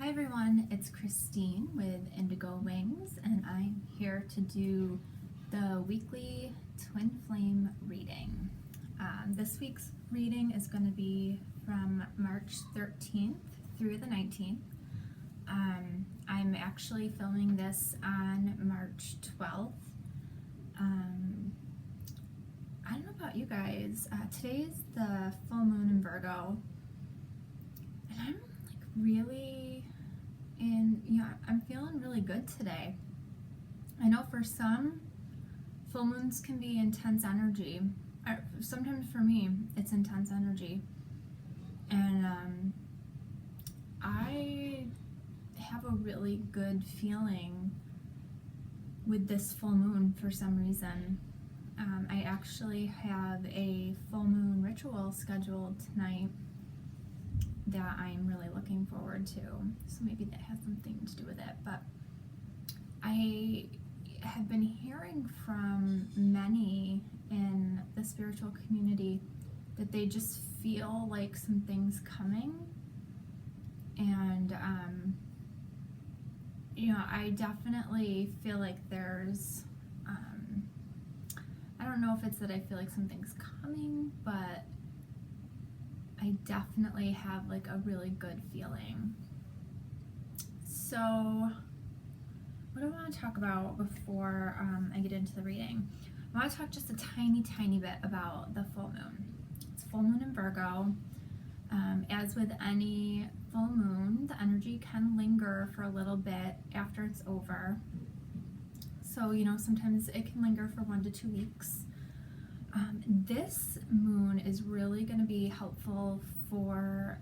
Hi everyone, it's Christine with Indigo Wings, and I'm here to do the weekly Twin Flame reading. This week's reading is going to be from March 13th through the 19th. I'm actually filming this on March 12th. I don't know about you guys, today's the full moon in Virgo, and I'm really I'm feeling really good today. I know for some, full moons can be intense energy. Sometimes for me, it's intense energy. And I have a really good feeling with this full moon for some reason. I actually have a full moon ritual scheduled tonight that I'm really looking forward to, so maybe that has something to do with it. But I have been hearing from many in the spiritual community that they just feel like something's coming, and I definitely feel like there's I don't know if it's that I feel like something's coming, but I definitely have like a really good feeling. So what do I want to talk about before I get into the reading? I want to talk just a tiny bit about the full moon. It's full moon in Virgo. As with any full moon, the energy can linger for a little bit after it's over. So, sometimes it can linger for 1 to 2 weeks. This moon is really going to be helpful for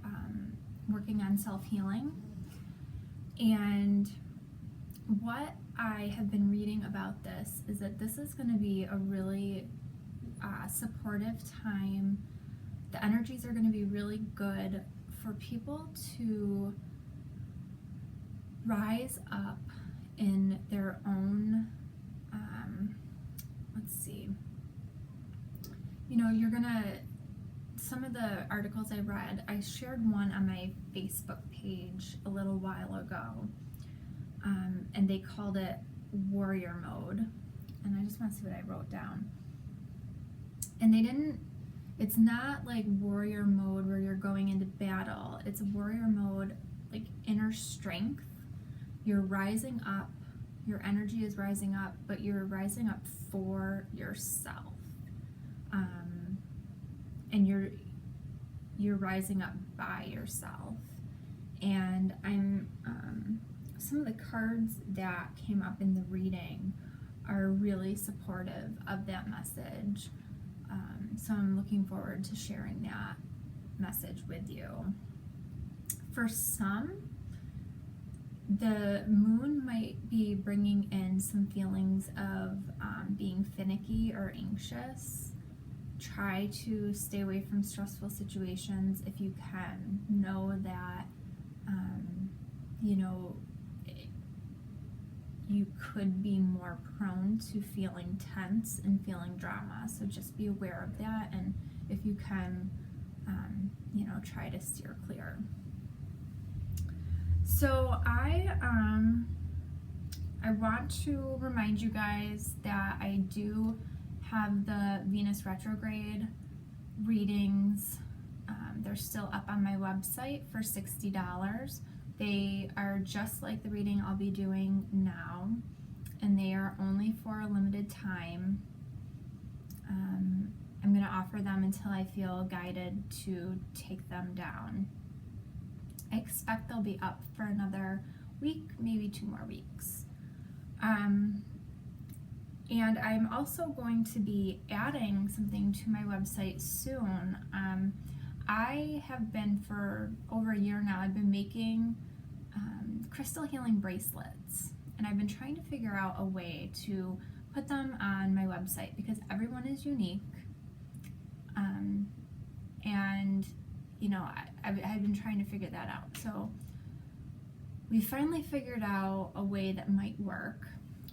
working on self-healing. And what I have been reading about this is that this is going to be a really supportive time. The energies are going to be really good for people to rise up in their own, some of the articles I read, I shared one on my Facebook page a little while ago, and they called it warrior mode, and I just want to see what I wrote down. And it's not like warrior mode where you're going into battle. It's warrior mode, like inner strength. You're rising up, your energy is rising up, but you're rising up for yourself. And you're rising up by yourself. And some of the cards that came up in the reading are really supportive of that message. So I'm looking forward to sharing that message with you. For some, the moon might be bringing in some feelings of being finicky or anxious. Try to stay away from stressful situations if you can. Know that, you could be more prone to feeling tense and feeling drama. So just be aware of that, and if you can, try to steer clear. So I want to remind you guys that I do have the Venus retrograde readings. They're still up on my website for $60. They are just like the reading I'll be doing now, and they are only for a limited time. I'm going to offer them until I feel guided to take them down. I expect they'll be up for another week, maybe 2 more weeks. And I'm also going to be adding something to my website soon. I have been, for over a year now, I've been making crystal healing bracelets, and I've been trying to figure out a way to put them on my website because everyone is unique. I've been trying to figure that out. So we finally figured out a way that might work.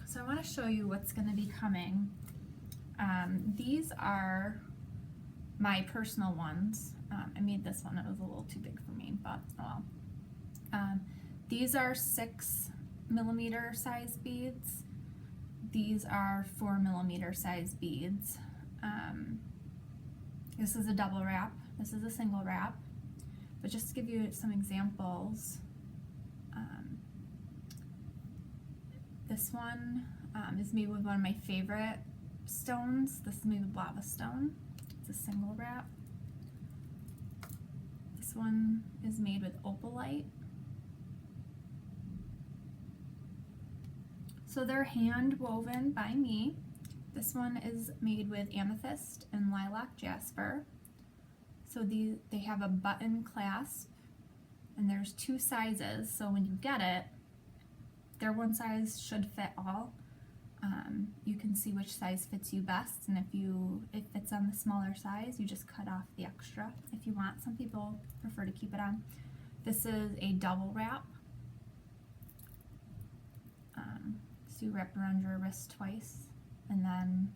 So I want to show you what's going to be coming. These are my personal ones. I made this one, it was a little too big for me, but oh well. These are 6mm size beads. These are 4mm size beads. This is a double wrap. This is a single wrap. But just to give you some examples, this one is made with one of my favorite stones. This is made with lava stone. It's a single wrap. This one is made with opalite. So they're hand woven by me. This one is made with amethyst and lilac jasper. So they have a button clasp, and there's 2 sizes, so when you get it, their one size should fit all. You can see which size fits you best, and if it fits on the smaller size, you just cut off the extra if you want. Some people prefer to keep it on. This is a double wrap. So you wrap around your wrist twice and then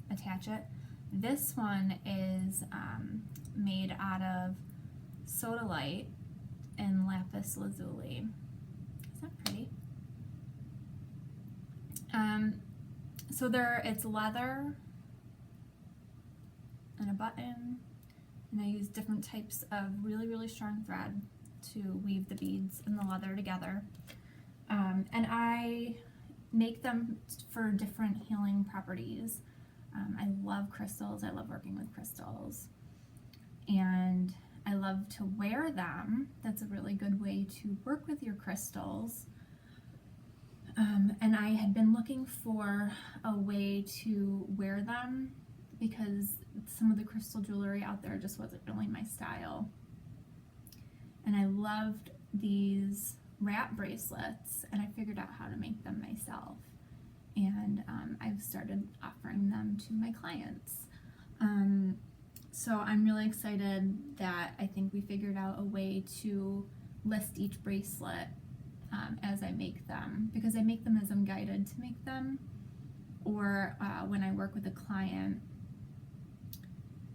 attach it. This one is made out of sodalite and lapis lazuli. Isn't that pretty? So it's leather and a button, and I use different types of really, really strong thread to weave the beads and the leather together. And I make them for different healing properties. I love crystals. I love working with crystals, and I love to wear them. That's a really good way to work with your crystals. And I had been looking for a way to wear them because some of the crystal jewelry out there just wasn't really my style. And I loved these wrap bracelets, and I figured out how to make them myself. And I've started offering them to my clients. So I'm really excited that I think we figured out a way to list each bracelet as I make them, because I make them as I'm guided to make them, or when I work with a client,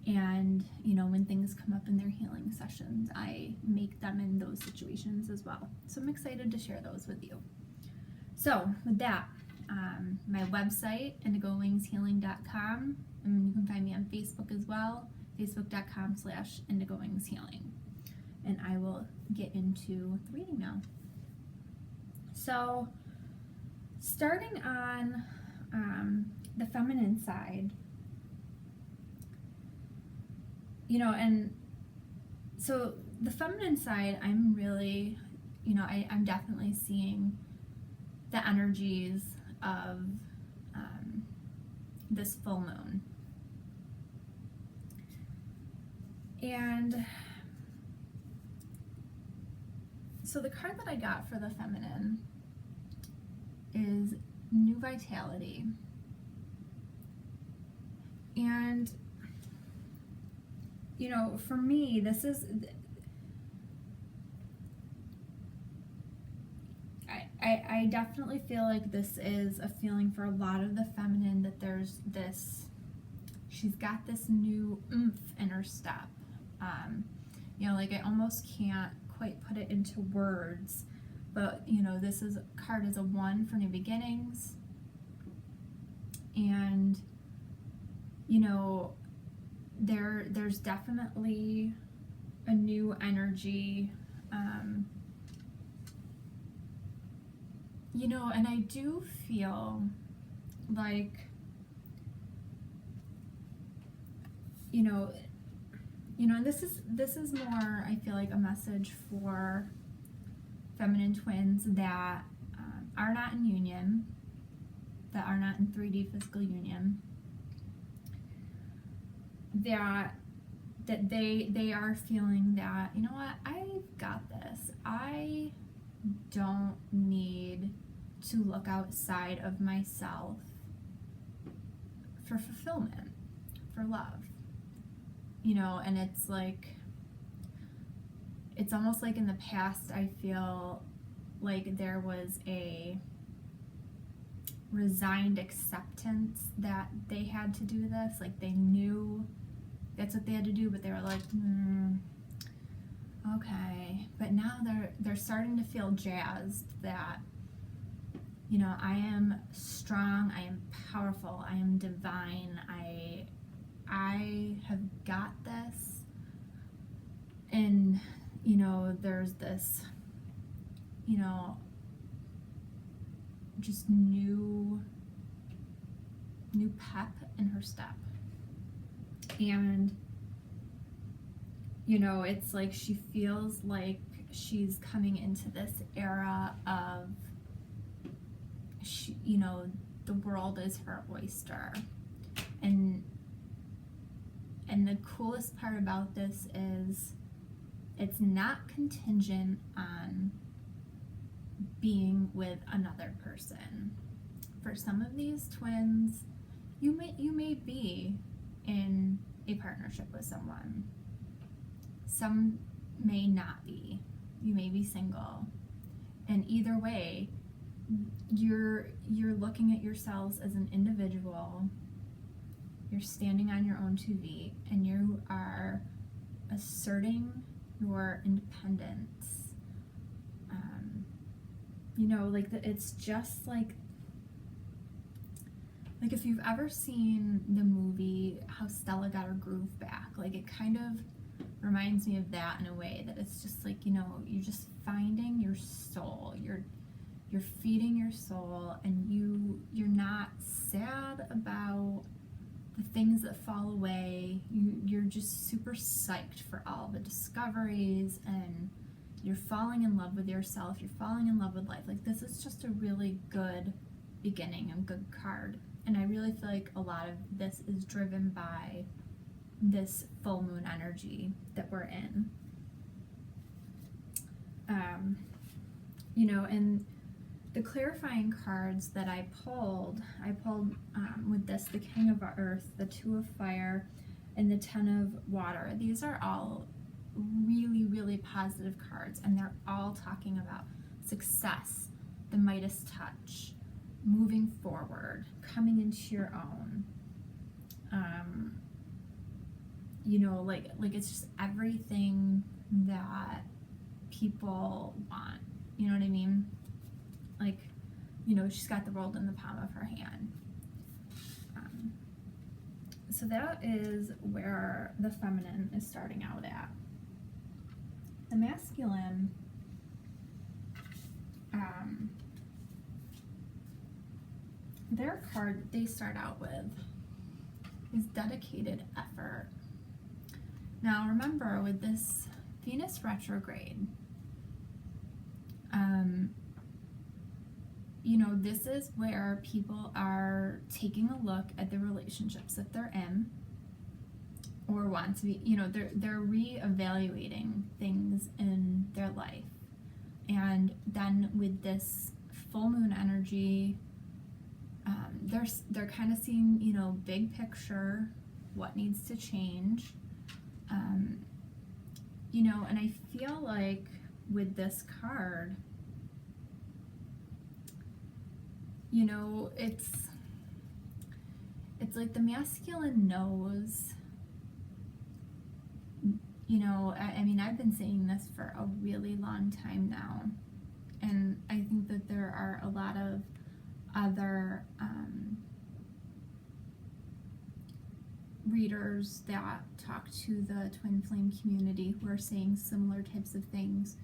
and when things come up in their healing sessions, I make them in those situations as well. So I'm excited to share those with you. So with that, my website, indigowingshealing.com, and you can find me on Facebook as well, facebook.com/indigowingshealing. And I will get into the reading now. So starting on the feminine side, and so the feminine side, I'm really, I'm definitely seeing the energies of this full moon. And so the card that I got for the feminine is New Vitality. And for me, this is, I definitely feel like this is a feeling for a lot of the feminine, that there's this, she's got this new oomph in her step. Like I almost can't quite put it into words, but this card is a 1 for new beginnings. And there's definitely a new energy, and I do feel like, and this is more, I feel like, a message for feminine twins that are not in union, that are not in 3D physical union, that they are feeling that, what, I've got this. I don't need to look outside of myself for fulfillment, for love. And it's like, it's almost like in the past, I feel like there was a resigned acceptance that they had to do this. Like they knew that's what they had to do, but they were like, okay, but now they're starting to feel jazzed that, you know, I am strong, I am powerful, I am divine, I have got this. And, you know, there's this, you know, just new pep in her step. And, you know, it's like she feels like she's coming into this era of, you know, the world is her oyster. And the coolest part about this is it's not contingent on being with another person. For some of these twins, you may be in a partnership with someone. Some may not be. You may be single. And either way, you're looking at yourselves as an individual. You're standing on your own two feet, and you are asserting your independence. You know, like it's just like if you've ever seen the movie How Stella Got Her Groove Back, like it kind of reminds me of that in a way, that it's just like, you know, you're just finding your soul. You're feeding your soul, and you're not sad about the things that fall away. You're just super psyched for all the discoveries, and you're falling in love with yourself. You're falling in love with life. Like, this is just a really good beginning and good card. And I really feel like a lot of this is driven by this full moon energy that we're in. You know, and the clarifying cards that I pulled with this, the King of Earth, the Two of Fire, and the Ten of Water. These are all really, really positive cards, and they're all talking about success, the Midas touch, moving forward, coming into your own. You know, like it's just everything that people want. You know what I mean? Like, you know, she's got the world in the palm of her hand. So that is where the feminine is starting out at. The masculine, their card that they start out with is dedicated effort. Now remember, with this Venus retrograde, you know, this is where people are taking a look at the relationships that they're in, or want to be, you know, they're reevaluating things in their life. And then with this full moon energy, they're kind of seeing, you know, big picture, what needs to change. You know, and I feel like with this card, you know, it's like the masculine knows, you know, I mean, I've been saying this for a really long time now, and I think that there are a lot of other readers that talk to the twin flame community who are saying similar types of things,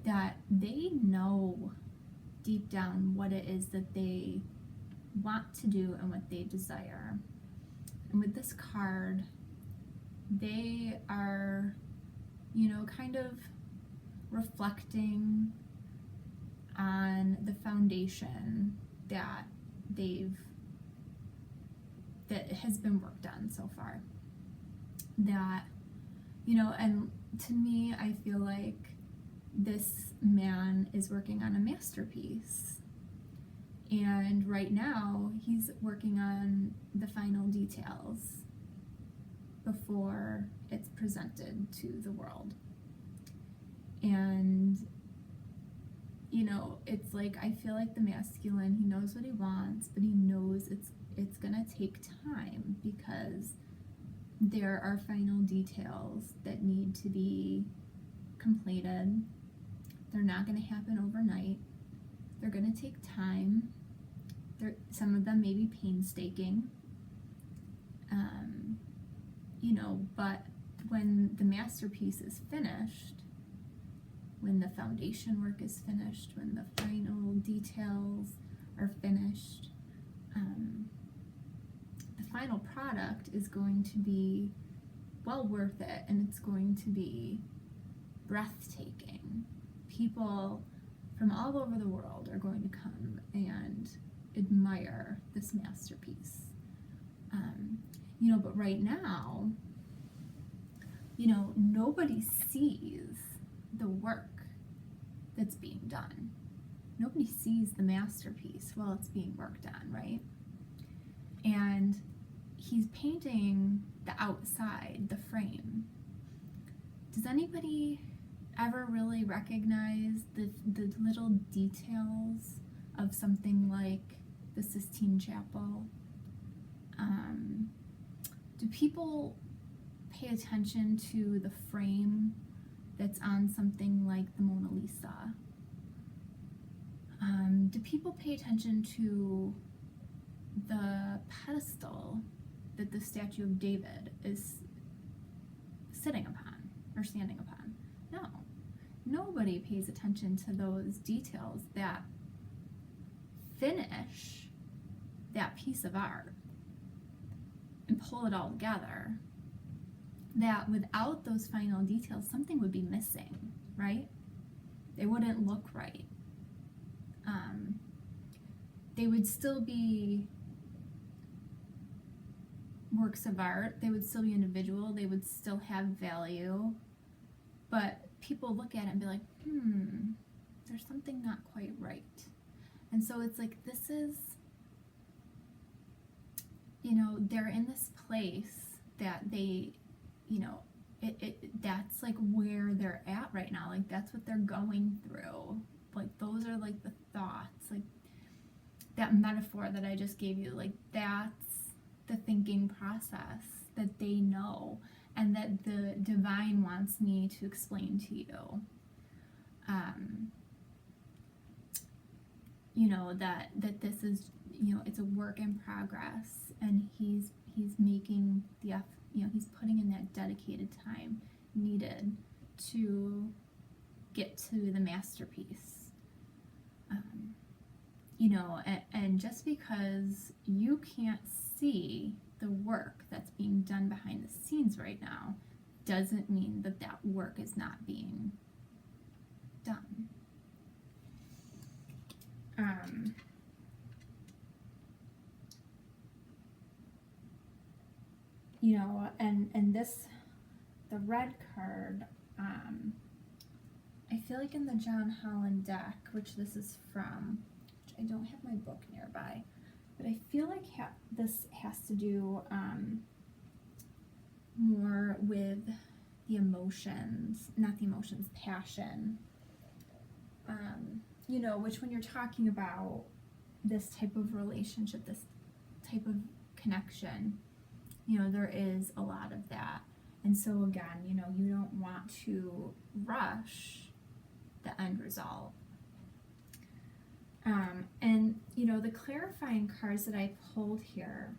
that they know deep down what it is that they want to do and what they desire. And with this card, they are, you know, kind of reflecting on the foundation that has been worked on so far. That, you know, and to me, I feel like this man is working on a masterpiece, and right now he's working on the final details before it's presented to the world. And, you know, it's like, I feel like the masculine, he knows what he wants, but he knows it's gonna take time, because there are final details that need to be completed. They're not going to happen overnight. They're going to take time. Some of them may be painstaking. But when the masterpiece is finished, when the foundation work is finished, when the final details are finished, the final product is going to be well worth it, and it's going to be breathtaking. People from all over the world are going to come and admire this masterpiece. But right now, nobody sees the work that's being done. Nobody sees the masterpiece while it's being worked on, right? And he's painting the outside, the frame. Does anybody ever really recognize the little details of something like the Sistine Chapel? Do people pay attention to the frame that's on something like the Mona Lisa? Do people pay attention to the pedestal that the statue of David is sitting upon or standing upon? No. Nobody pays attention to those details that finish that piece of art and pull it all together. That without those final details, something would be missing, right? They wouldn't look right. They would still be works of art. They would still be individual. They would still have value. But people look at it and be like, there's something not quite right. And so it's like, this is, they're in this place that they, that's like where they're at right now. Like, that's what they're going through. Like, those are like the thoughts, like that metaphor that I just gave you, like that's the thinking process that they know and that the divine wants me to explain to you. That this is, it's a work in progress, and he's making he's putting in that dedicated time needed to get to the masterpiece. And just because you can't see the work that's being done behind the scenes right now doesn't mean that that work is not being done. And this, the red card, I feel like in the John Holland deck, which this is from, which I don't have my book nearby, but I feel like this has to do more with the emotions, not the emotions, passion. Which when you're talking about this type of relationship, this type of connection, there is a lot of that. And so again, you don't want to rush the end result. And the clarifying cards that I pulled here,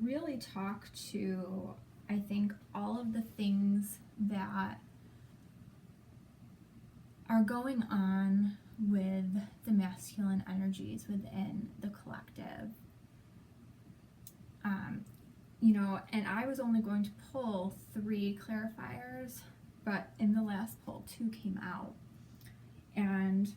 really talk to, I think, all of the things that are going on with the masculine energies within the collective. And I was only going to pull 3 clarifiers, but in the last pull 2 came out. And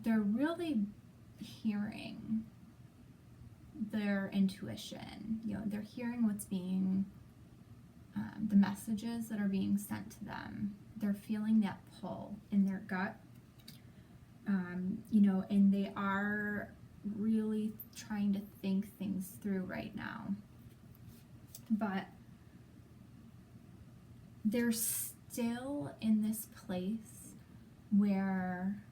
they're really hearing their intuition. They're hearing what's being the messages that are being sent to them. They're feeling that pull in their gut, and they are really trying to think things through right now. But they're still in this place where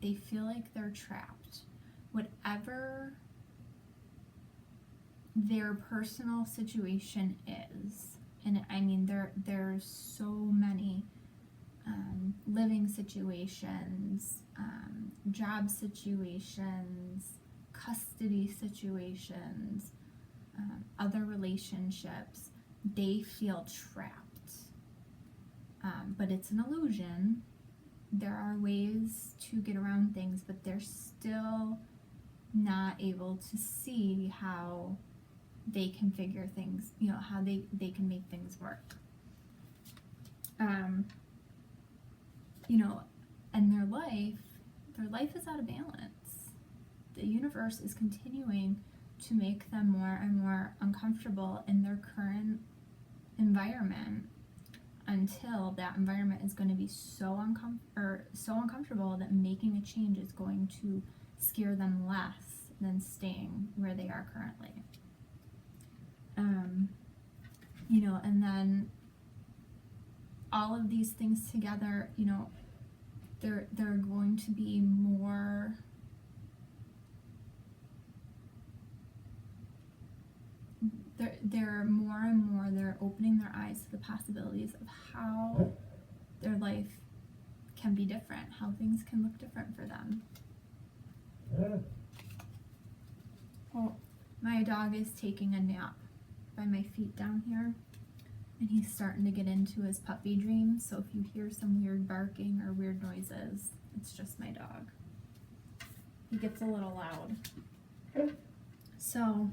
they feel like they're trapped, whatever their personal situation is, and I mean there's so many living situations, job situations, custody situations, other relationships, they feel trapped. But it's an illusion. There are ways to get around things, but they're still not able to see how they can figure things, how they can make things work. And their life is out of balance. The universe is continuing to make them more and more uncomfortable in their current environment until that environment is going to be so uncomfortable that making a change is going to scare them less than staying where they are currently. And then all of these things together, they're going to be more they're more and more, they're opening their eyes to the possibilities of how their life can be different, how things can look different for them. Well, my dog is taking a nap by my feet down here, and he's starting to get into his puppy dreams, so if you hear some weird barking or weird noises, it's just my dog. He gets a little loud. So,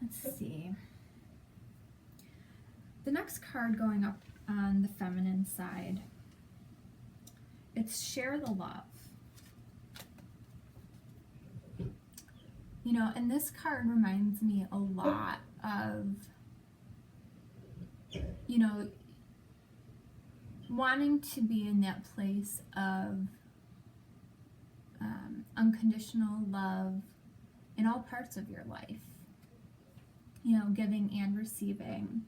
let's see. The next card going up on the feminine side, it's share the love. And this card reminds me a lot of, wanting to be in that place of unconditional love in all parts of your life. Giving and receiving.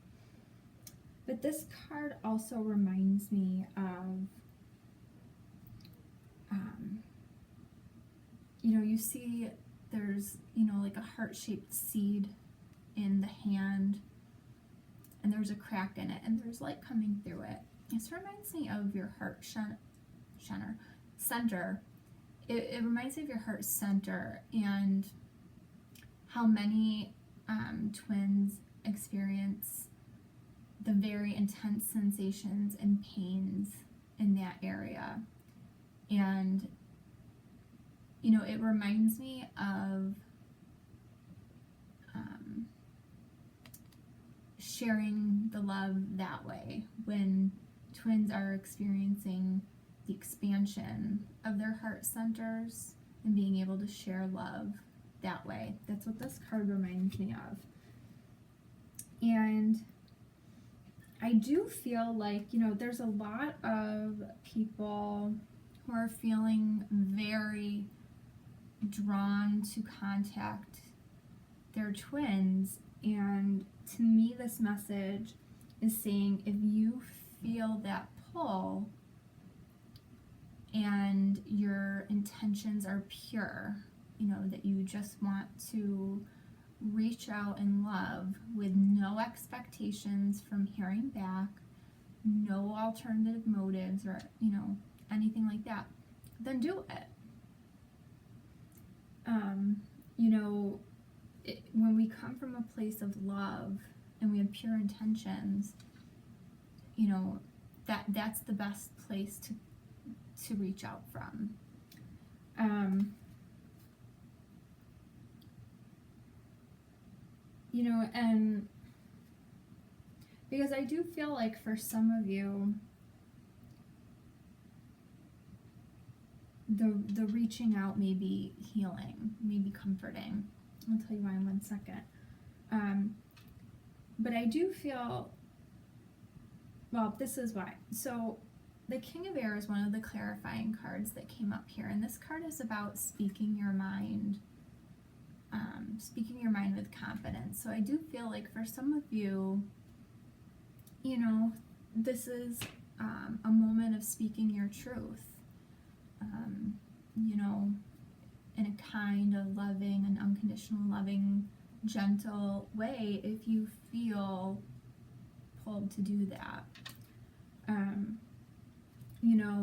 But this card also reminds me of, you see there's, like a heart-shaped seed in the hand, and there's a crack in it, and there's light coming through it. This reminds me of your heart center. It reminds me of your heart center and how many twins experience the very intense sensations and pains in that area. And it reminds me of sharing the love that way when twins are experiencing the expansion of their heart centers and being able to share love that way. That's what this card reminds me of. And I do feel like, there's a lot of people who are feeling very drawn to contact their twins. And to me, this message is saying, if you feel that pull and your intentions are pure, that you just want to reach out in love with no expectations from hearing back, no alternative motives or, anything like that, then do it. When we come from a place of love and we have pure intentions, that's the best place to reach out from. And because I do feel like for some of you, the reaching out may be healing, may be comforting. I'll tell you why in 1 second. But I do feel, this is why. So the King of Air is one of the clarifying cards that came up here, and this card is about speaking your mind with confidence. So I do feel like for some of you, this is a moment of speaking your truth. in a kind of loving and unconditional loving, gentle way if you feel pulled to do that.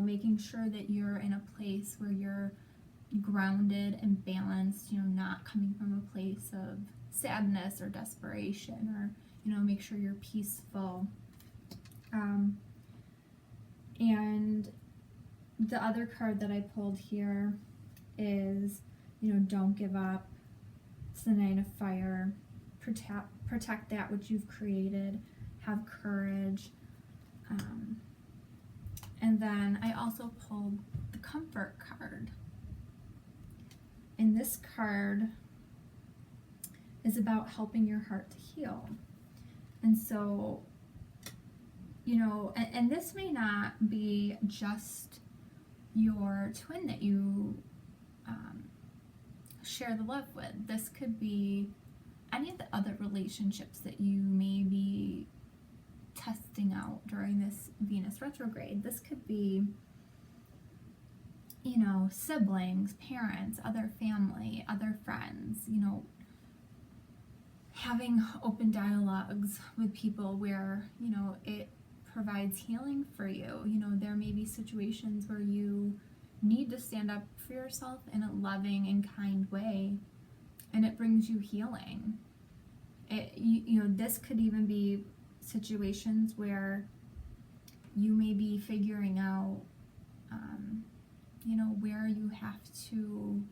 Making sure that you're in a place where you're grounded and balanced, not coming from a place of sadness or desperation, or, make sure you're peaceful. And the other card that I pulled here is, don't give up. It's the Nine of Fire. Protect that which you've created. Have courage. And then I also pulled the Comfort card. And this card is about helping your heart to heal. And so, and this may not be just your twin that you share the love with. This could be any of the other relationships that you may be testing out during this Venus retrograde. This could be, siblings, parents, other family, other friends, having open dialogues with people where, it provides healing for you. There may be situations where you need to stand up for yourself in a loving and kind way, and it brings you healing. This could even be situations where you may be figuring out, where you have to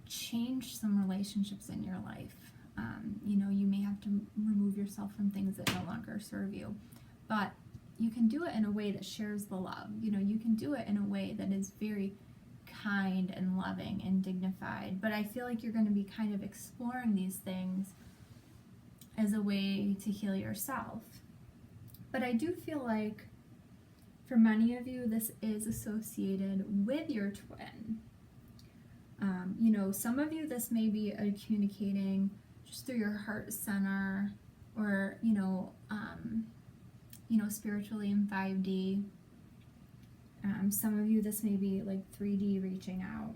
change some relationships in your life. You may have to remove yourself from things that no longer serve you, but you can do it in a way that shares the love. You can do it in a way that is very kind and loving and dignified. But I feel like you're going to be kind of exploring these things as a way to heal yourself. But I do feel like for many of you, this is associated with your twin. Some of you, this may be communicating just through your heart center, or, spiritually in 5D. Some of you, this may be like 3D reaching out.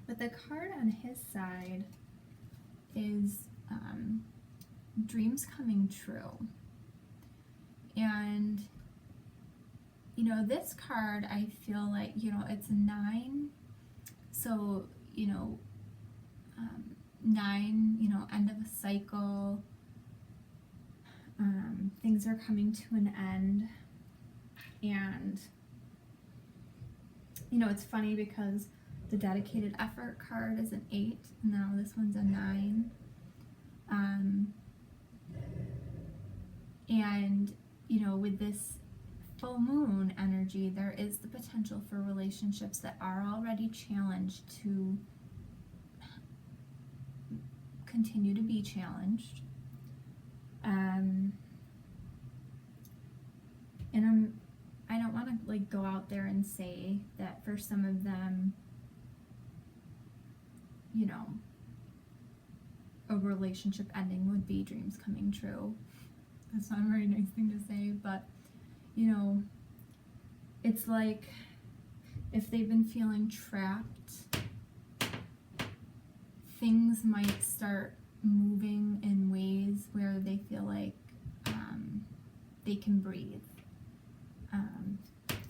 But the card on his side is dreams coming true. And, this card, I feel like, it's 9. So, 9, end of a cycle. Things are coming to an end. And, it's funny because the dedicated effort card is an 8, and now this one's a 9. And, with this full moon energy, there is the potential for relationships that are already challenged to continue to be challenged. And I don't want to go out there and say that for some of them, a relationship ending would be dreams coming true. That's not a very nice thing to say, but it's like if they've been feeling trapped, things might start moving in ways where they feel like they can breathe.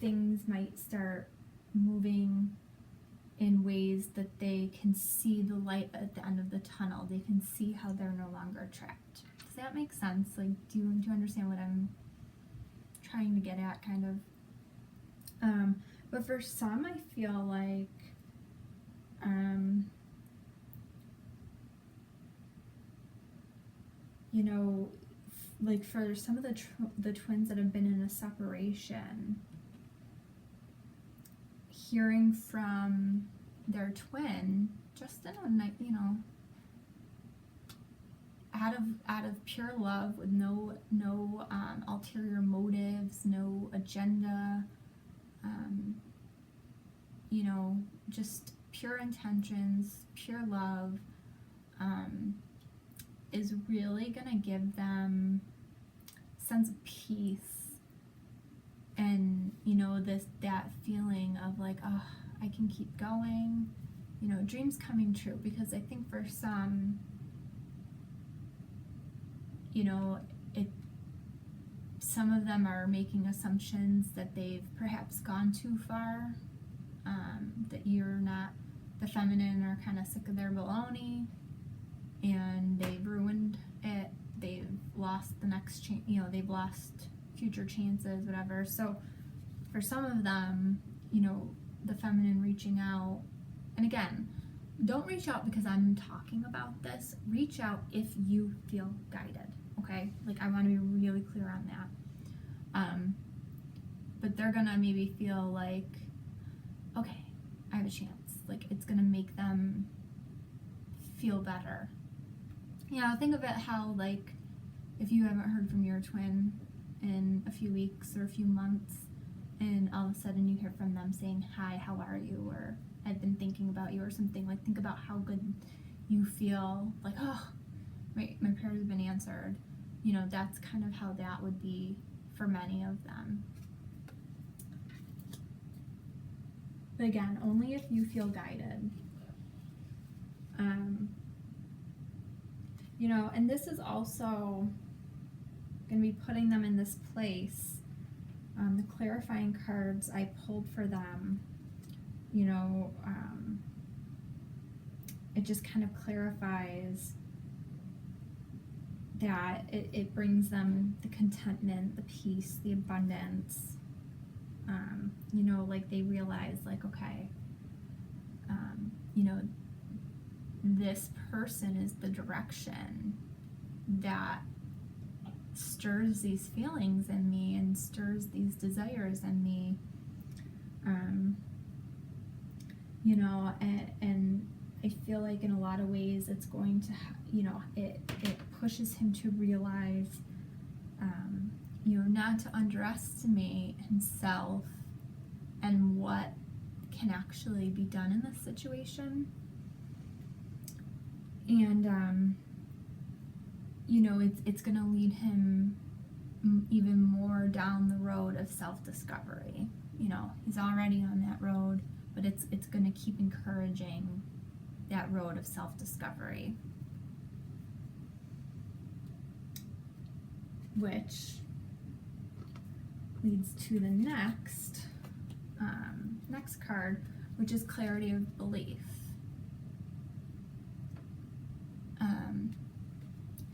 Things might start moving in ways that they can see the light at the end of the tunnel. They can see how they're no longer trapped. Does that make sense? Do you understand what I'm trying to get at, kind of? But for some, I feel like for some of the twins that have been in a separation, hearing from their twin just in a night, out of pure love, with no ulterior motives, no agenda, just pure intentions, pure love, is really gonna give them a sense of peace, and that feeling of like, oh, I can keep going. You know, dreams coming true, because I think for some, you know, some of them are making assumptions that they've perhaps gone too far, that you're not, the feminine are kind of sick of their baloney, and they've ruined it. They've lost the next chance, you know, they've lost future chances, whatever. So for some of them, you know, the feminine reaching out, and again, don't reach out because I'm talking about this. Reach out if you feel guided, okay? Like, I want to be really clear on that. But they're gonna maybe feel like, okay, I have a chance. Like, it's gonna make them feel better. You know, think of it how, like, if you haven't heard from your twin in a few weeks or a few months, and all of a sudden you hear from them saying, hi, how are you? Or I've been thinking about you, or something. Like, think about how good you feel. Like, oh, my prayers have been answered. You know, that's kind of how that would be for many of them. But again, only if you feel guided. You know, and this is also going to be putting them in this place. The clarifying cards I pulled for them, you know, it just kind of clarifies that it brings them the contentment, the peace, the abundance. You know, like, they realize, like, okay, you know, this person is the direction that stirs these feelings in me and stirs these desires in me. You know, and I feel like in a lot of ways it's going to, you know, it pushes him to realize, you know, not to underestimate himself and what can actually be done in this situation. And, you know, it's going to lead him even more down the road of self-discovery. You know, he's already on that road, but it's going to keep encouraging that road of self-discovery, which leads to the next card, which is clarity of belief.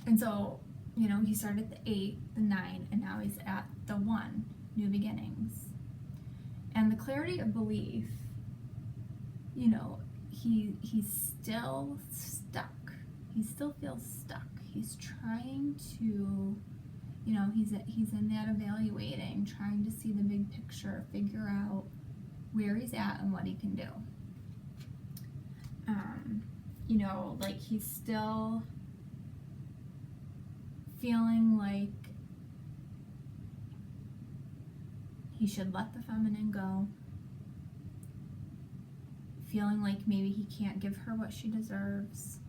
And so, you know, he started at the 8, the 9, and now he's at the 1, new beginnings. And the clarity of belief, you know, he's still stuck. He still feels stuck. He's trying to, you know, he's in that evaluating, trying to see the big picture, figure out where he's at and what he can do. You know, like, he's still feeling like he should let the feminine go, feeling like maybe he can't give her what she deserves,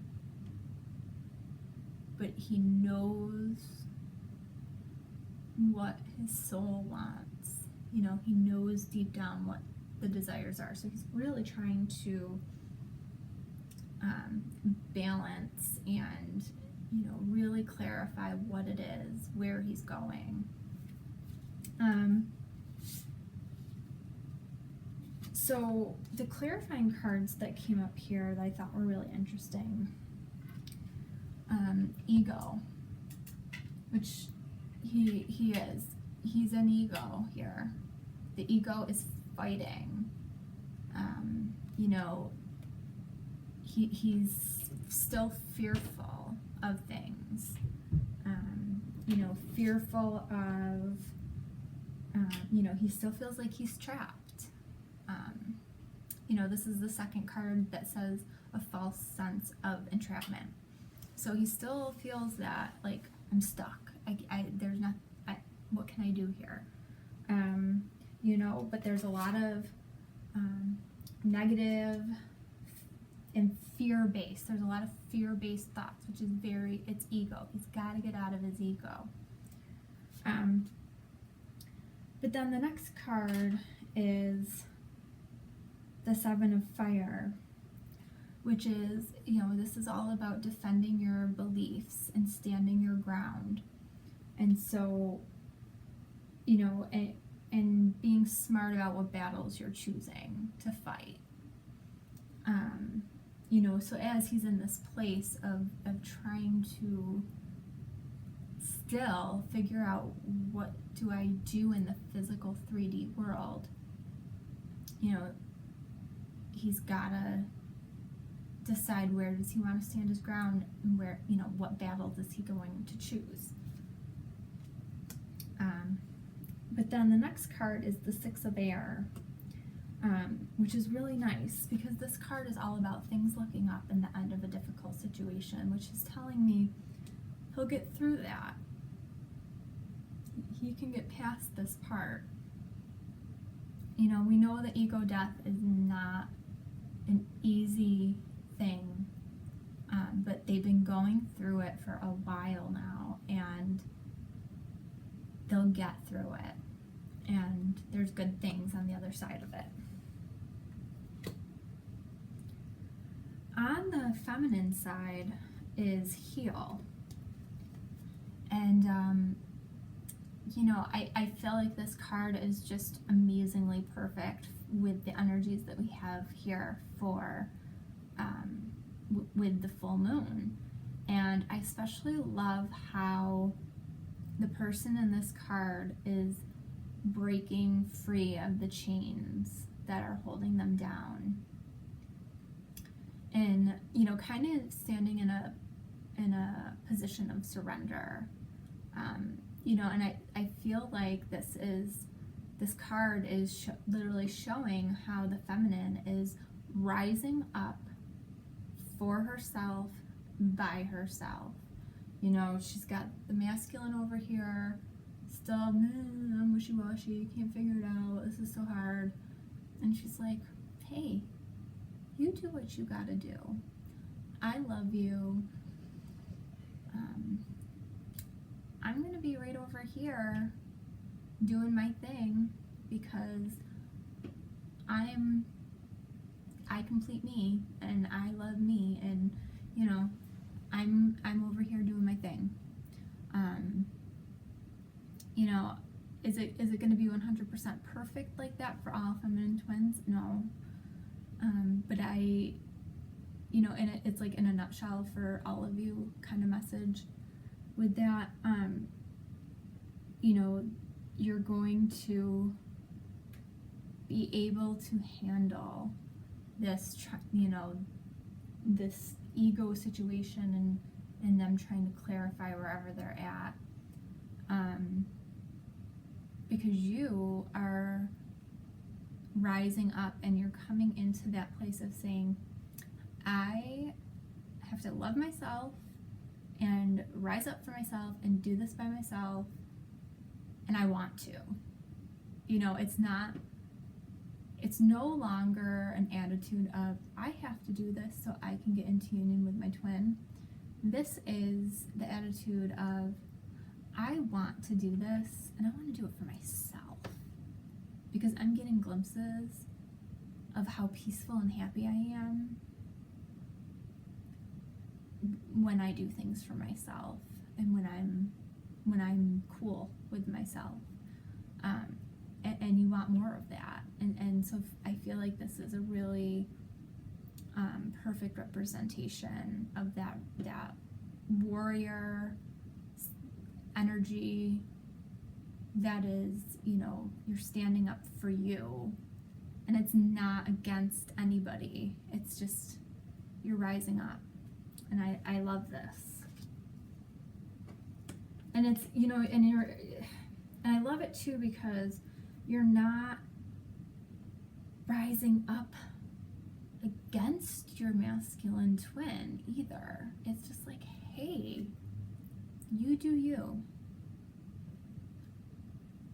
but he knows what his soul wants. You know, he knows deep down what the desires are, so he's really trying to balance and, you know, really clarify what it is, where he's going. So the clarifying cards that came up here that I thought were really interesting, ego, which he is. He's an ego here. The ego is fighting. You know, he's still fearful of things. You know, fearful of, you know, he still feels like he's trapped. You know, this is the second card that says a false sense of entrapment. So he still feels that, like, I'm stuck. There's not, what can I do here? You know, but there's a lot of negative and fear-based. There's a lot of fear-based thoughts, which is it's ego. He's got to get out of his ego. But then the next card is the Seven of Fire, which is, this is all about defending your beliefs and standing your ground. And so, and being smart about what battles you're choosing to fight. So as he's in this place of trying to still figure out, what do I do in the physical 3D world, he's gotta decide, where does he want to stand his ground, and where, what battles is he going to choose. But then the next card is the Six of Air, which is really nice, because this card is all about things looking up in the end of a difficult situation, which is telling me he'll get through that. He can get past this part. We know that ego death is not an easy thing, but they've been going through it for a while now, and they'll get through it, and there's good things on the other side of it. On the feminine side is Heal, and I feel like this card is just amazingly perfect with the energies that we have here for with the full moon. And I especially love how the person in this card is breaking free of the chains that are holding them down, and kind of standing in a position of surrender. And I feel like this card is literally showing how the feminine is rising up for herself, by herself. She's got the masculine over here, still, I'm wishy-washy, can't figure it out, this is so hard. And she's like, hey, you do what you gotta do. I love you. I'm gonna be right over here doing my thing, because I complete me, and I love me, and I'm over here doing my thing. Is it going to be 100% perfect like that for all feminine twins? No. But and it's like in a nutshell for all of you kind of message with that. You're going to be able to handle this, this ego situation and them trying to clarify wherever they're at, because you are rising up and you're coming into that place of saying, I have to love myself and rise up for myself and do this by myself, and I want to. It's no longer an attitude of, I have to do this so I can get into union with my twin. This is the attitude of, I want to do this, and I want to do it for myself, because I'm getting glimpses of how peaceful and happy I am when I do things for myself, and when I'm cool with myself. And you want more of that, and so I feel like this is a really perfect representation of that warrior energy that is, you're standing up for you, and it's not against anybody, it's just you're rising up. And I love this, and it's, and I love it too, because you're not rising up against your masculine twin either. It's just like, hey, you do you.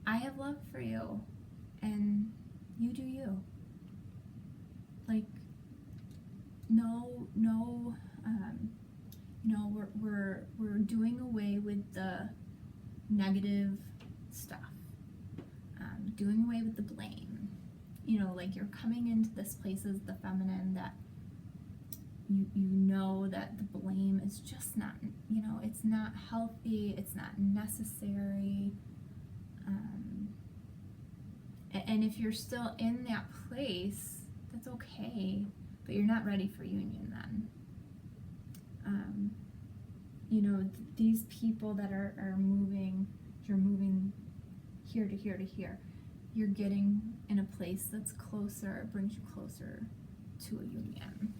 I have love for you, and you do you. Like, we're doing away with the negative stuff, doing away with the blame. like you're coming into this place as the feminine that you know that the blame is just not, it's not healthy, it's not necessary. And if you're still in that place, that's okay, but you're not ready for union then. These people that are moving, you're moving here to here to here, you're getting in a place that's closer, it brings you closer to a union.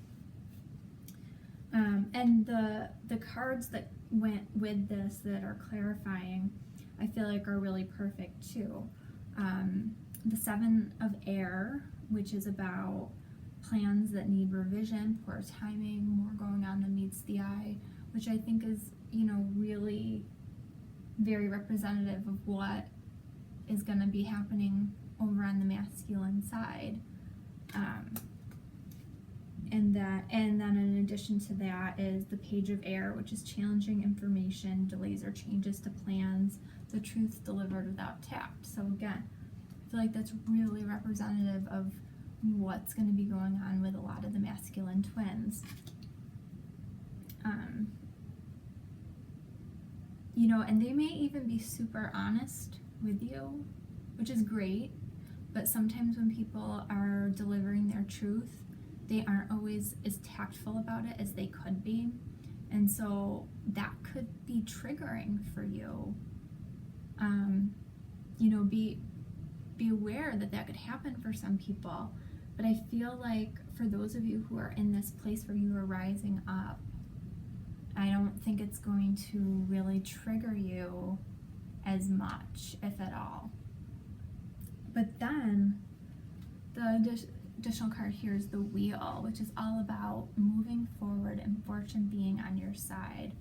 And the cards that went with this that are clarifying, I feel like are really perfect too. The Seven of Air, which is about plans that need revision, poor timing, more going on than meets the eye, which I think is, really very representative of what is going to be happening over on the masculine side. And then in addition to that is the Page of Air, which is challenging information, delays or changes to plans, the truth delivered without tact. So again, I feel like that's really representative of what's going to be going on with a lot of the masculine twins. And they may even be super honest with you, which is great, but sometimes when people are delivering their truth, they aren't always as tactful about it as they could be, and so that could be triggering for you. Be aware that could happen for some people, but I feel like for those of you who are in this place where you are rising up, I don't think it's going to really trigger you as much, if at all. But then the additional card here is the Wheel, which is all about moving forward and fortune being on your side,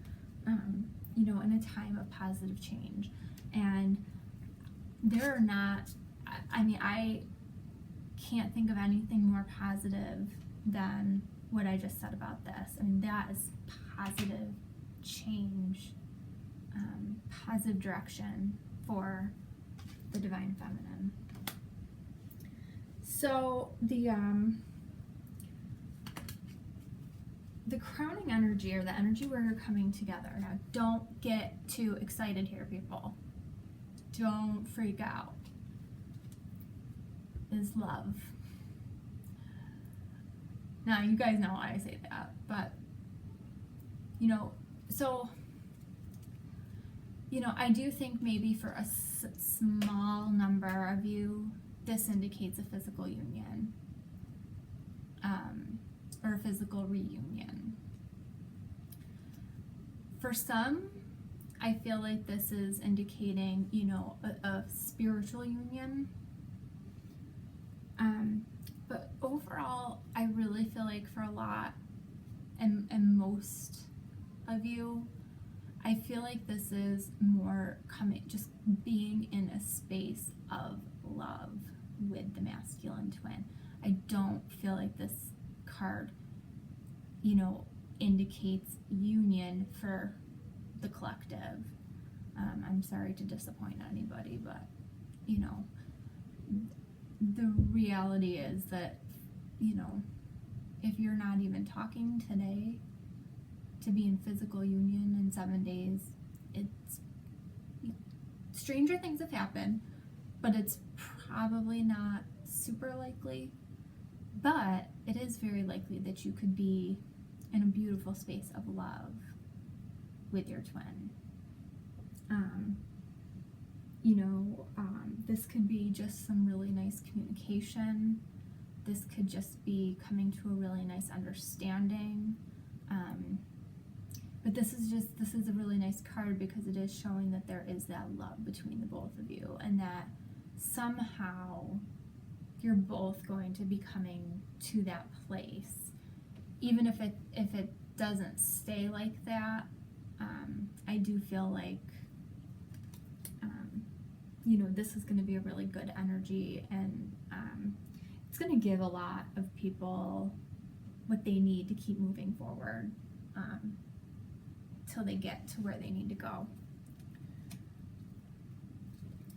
in a time of positive change. And there are not, I can't think of anything more positive than what I just said about this. That is positive change, positive direction for the divine feminine. So the crowning energy, or the energy where you're coming together. Now, don't get too excited here, people. Don't freak out. Is love. Now, you guys know why I say that, but I do think maybe for a small number of you, this indicates a physical union, or a physical reunion. For some, I feel like this is indicating, a spiritual union. But overall, I really feel like for a lot, and most of you, I feel like this is more just being in a space of love with the masculine twin. I don't feel like this card, indicates union for the collective. I'm sorry to disappoint anybody, but, the reality is that, if you're not even talking today, to be in physical union in 7 days, it's, stranger things have happened, but it's probably not super likely. But it is very likely that you could be in a beautiful space of love with your twin. This could be just some really nice communication. This could just be coming to a really nice understanding. But this is a really nice card because it is showing that there is that love between the both of you, and that somehow you're both going to be coming to that place. Even if it doesn't stay like that, I do feel like this is going to be a really good energy, and it's going to give a lot of people what they need to keep moving forward till they get to where they need to go.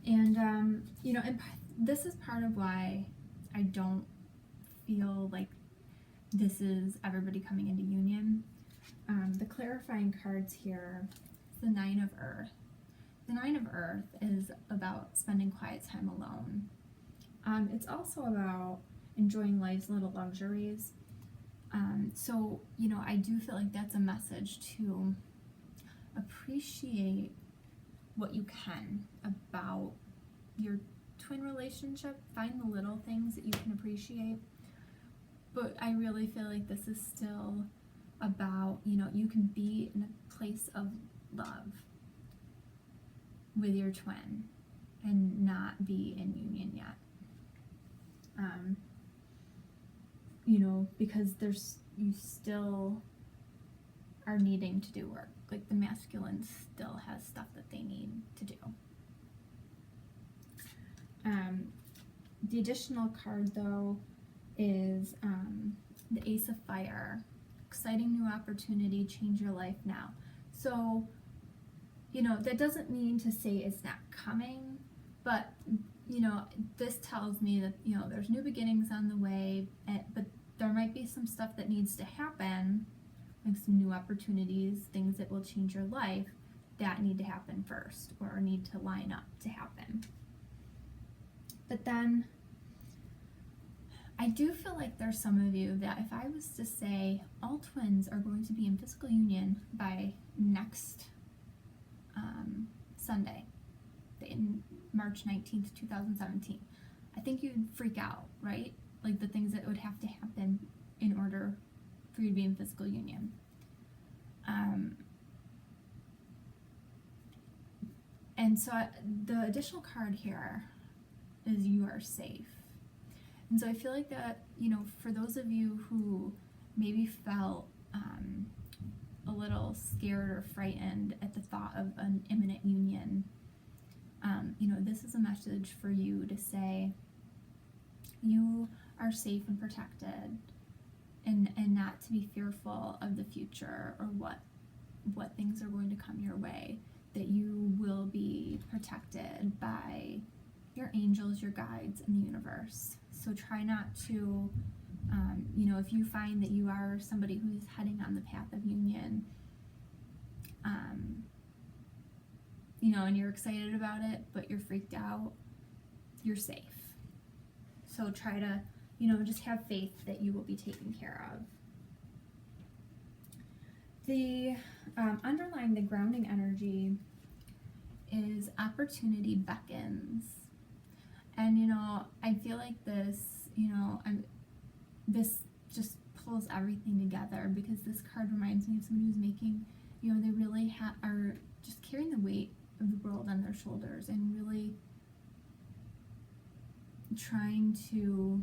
And and this is part of why I don't feel like this is everybody coming into union. The clarifying cards here, the Nine of Earth. The Nine of Earth is about spending quiet time alone. It's also about enjoying life's little luxuries. So, you know, I do feel like that's a message to appreciate what you can about your twin relationship. Find the little things that you can appreciate. But I really feel like this is still about, you know, you can be in a place of love with your twin and not be in union yet. You know, because you still are needing to do work. Like the masculine still has stuff that they need to do. The additional card though is the Ace of Fire. Exciting new opportunity, change your life now. So, you know, that doesn't mean to say it's not coming, but, you know, this tells me that, you know, there's new beginnings on the way, but there might be some stuff that needs to happen, like some new opportunities, things that will change your life, that need to happen first, or need to line up to happen. But then, I do feel like there's some of you that if I was to say all twins are going to be in physical union by next Sunday, in March 19th, 2017, I think you'd freak out, right? Like the things that would have to happen in order for you to be in physical union. And so the additional card here is you are safe. And so I feel like that, you know, for those of you who maybe felt a little scared or frightened at the thought of an imminent union, you know, this is a message for you to say you are safe and protected, and not to be fearful of the future or what things are going to come your way, that you will be protected by your angels, your guides, and the universe. So try not to, you know, if you find that you are somebody who's heading on the path of union, you know, and you're excited about it, but you're freaked out, you're safe. So try to, you know, just have faith that you will be taken care of. The underlying the grounding energy is opportunity beckons. And, you know, I feel like this, you know, this just pulls everything together, because this card reminds me of somebody who's making, you know, they really are just carrying the weight of the world on their shoulders and really trying to,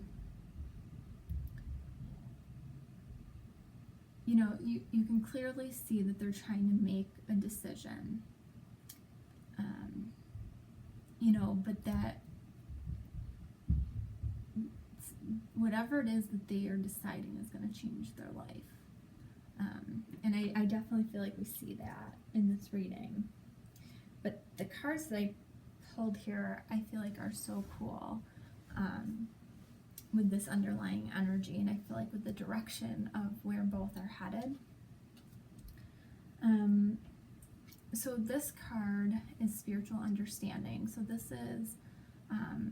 you know, you can clearly see that they're trying to make a decision, you know, but that whatever it is that they are deciding is going to change their life. And I definitely feel like we see that in this reading. But the cards that I pulled here, I feel like are so cool with this underlying energy, and I feel like with the direction of where both are headed. So this card is spiritual understanding. So this is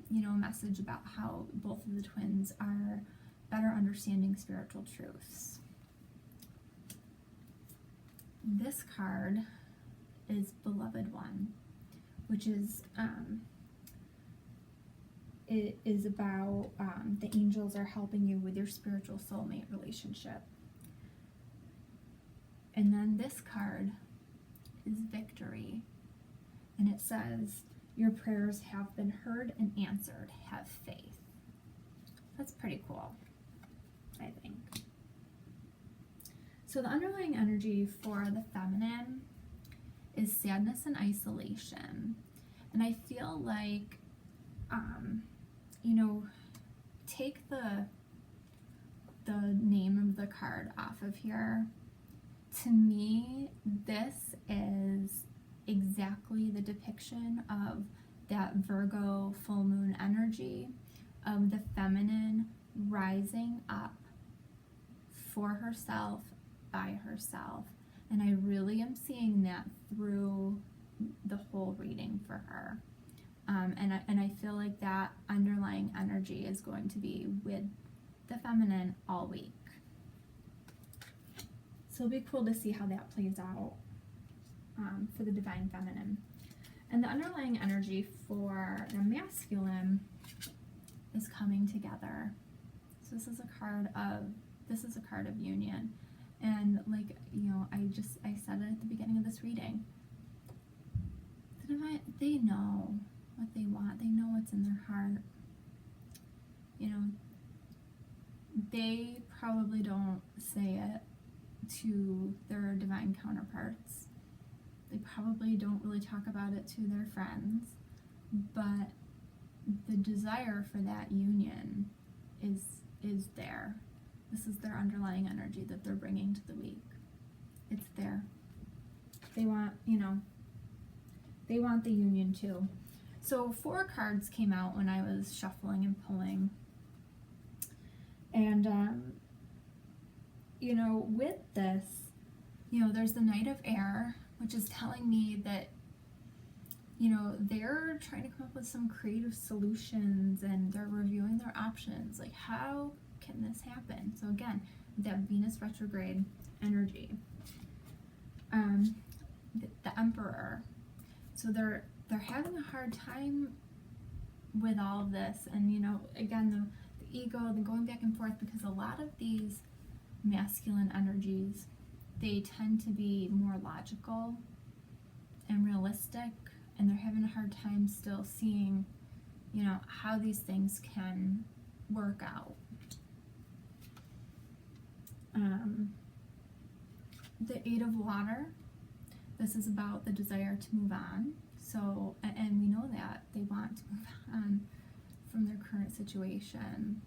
you know, a message about how both of the twins are better understanding spiritual truths. This card is Beloved One, which is it is about the angels are helping you with your spiritual soulmate relationship. And then this card is Victory, and it says, your prayers have been heard and answered. Have faith. That's pretty cool, I think. So the underlying energy for the feminine is sadness and isolation. And I feel like, you know, take the name of the card off of here. To me, this is exactly the depiction of that Virgo full moon energy of the feminine rising up for herself, by herself. And I really am seeing that through the whole reading for her. And I feel like that underlying energy is going to be with the feminine all week. So it'll be cool to see how that plays out for the divine feminine. And the underlying energy for the masculine is coming together. So this is a card of union. And like, you know, I said it at the beginning of this reading. They know what they want. They know what's in their heart. You know, they probably don't say it to their divine counterparts. They probably don't really talk about it to their friends, but the desire for that union is there. This is their underlying energy that they're bringing to the week. It's there. They want, you know, they want the union too. So 4 cards came out when I was shuffling and pulling. And, you know, with this, you know, there's the Knight of Air, which is telling me that, you know, they're trying to come up with some creative solutions and they're reviewing their options. Like, how can this happen? So again, that Venus retrograde energy. The Emperor. So they're having a hard time with all of this. And, you know, again, the ego, the going back and forth, because a lot of these masculine energies, they tend to be more logical and realistic, and they're having a hard time still seeing, you know, how these things can work out. The Eight of Water, this is about the desire to move on. So, and we know that they want to move on from their current situation.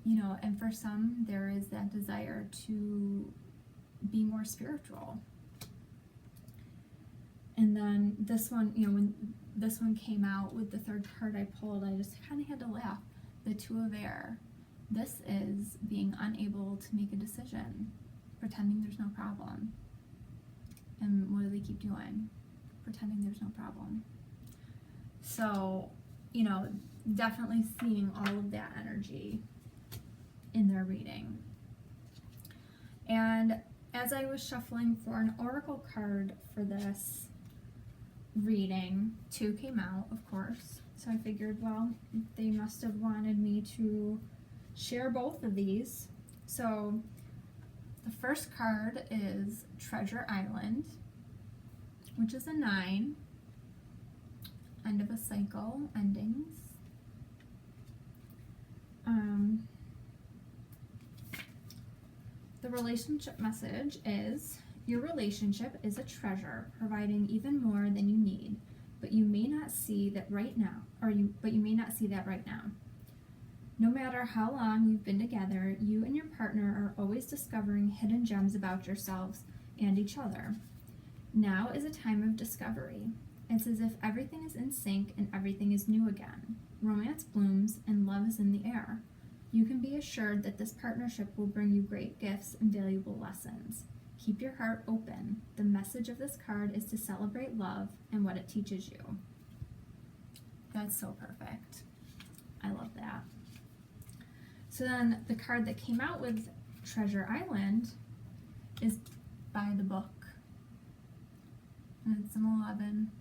You know, and for some, there is that desire to be more spiritual. And then this one, you know, when this one came out with the 3rd card I pulled, I just kind of had to laugh. The Two of Air. This is being unable to make a decision, pretending there's no problem. And what do they keep doing? Pretending there's no problem. So, you know, definitely seeing all of that energy in their reading. And as I was shuffling for an oracle card for this reading, 2 came out, of course. So I figured, well, they must have wanted me to share both of these. So the first card is Treasure Island, which is a 9. End of a cycle, endings. The relationship message is, your relationship is a treasure, providing even more than you need, but you may not see that right now, but you may not see that right now. No matter how long you've been together, you and your partner are always discovering hidden gems about yourselves and each other. Now is a time of discovery. It's as if everything is in sync and everything is new again. Romance blooms and love is in the air. You can be assured that this partnership will bring you great gifts and valuable lessons. Keep your heart open. The message of this card is to celebrate love and what it teaches you. That's so perfect. I love that. So then the card that came out with Treasure Island is By the Book. And it's an 11.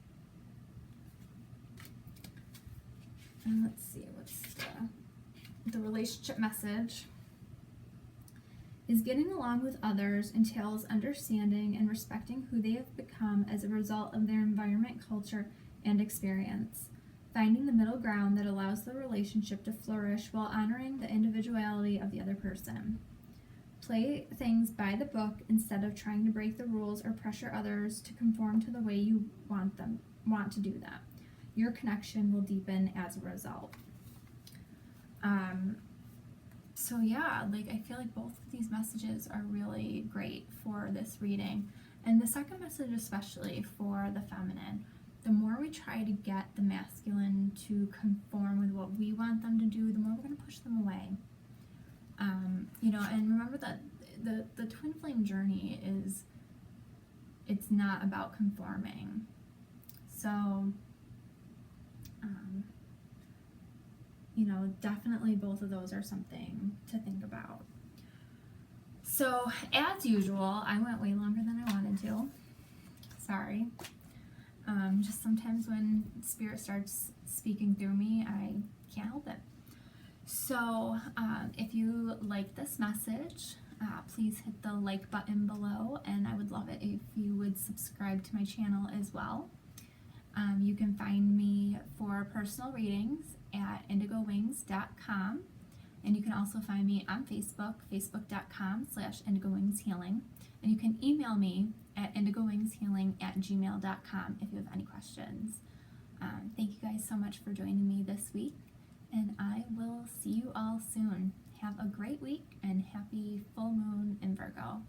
And let's see, what's the relationship message is getting along with others entails understanding and respecting who they have become as a result of their environment, culture, and experience. Finding the middle ground that allows the relationship to flourish while honoring the individuality of the other person. Play things by the book instead of trying to break the rules or pressure others to conform to the way you want to do that. Your connection will deepen as a result. So yeah, like I feel like both of these messages are really great for this reading. And the second message especially for the feminine. the more we try to get the masculine to conform with what we want them to do, the more we're going to push them away. You know, and remember that the twin flame journey is, it's not about conforming. So, you know, definitely both of those are something to think about. So, as usual, I went way longer than I wanted to. Sorry. Just sometimes when Spirit starts speaking through me, I can't help it. So, if you like this message, please hit the like button below, and I would love it if you would subscribe to my channel as well. You can find me for personal readings at Indigowingshealing, and you can also find me on Facebook, facebook.com/Indigowingshealing, and you can email me at indigowingshealing@gmail.com if you have any questions. Thank you guys so much for joining me this week, and I will see you all soon. Have a great week, and happy full moon in Virgo.